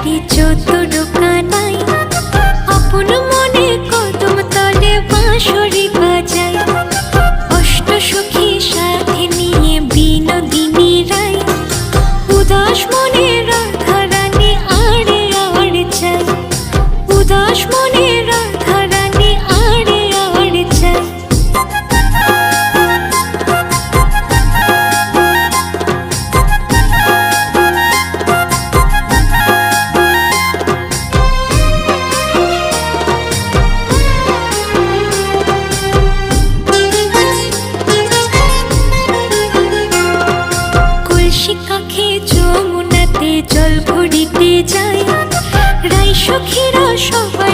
বাড়ি চতুর কানাই, আপন মনে কদম তলে বাঁশরি বাজায়। অষ্ট সখী সাথে নিয়ে বিনোদিনী রায়, উদাস মনে রাধা রানী আড়ে আড়ে চাই। উদাস মনে রাধা রানী আড়ে আড়ে চাই। কাখে যমুনাতে জল ভরিতে যায়, রাই সখীরা সবাই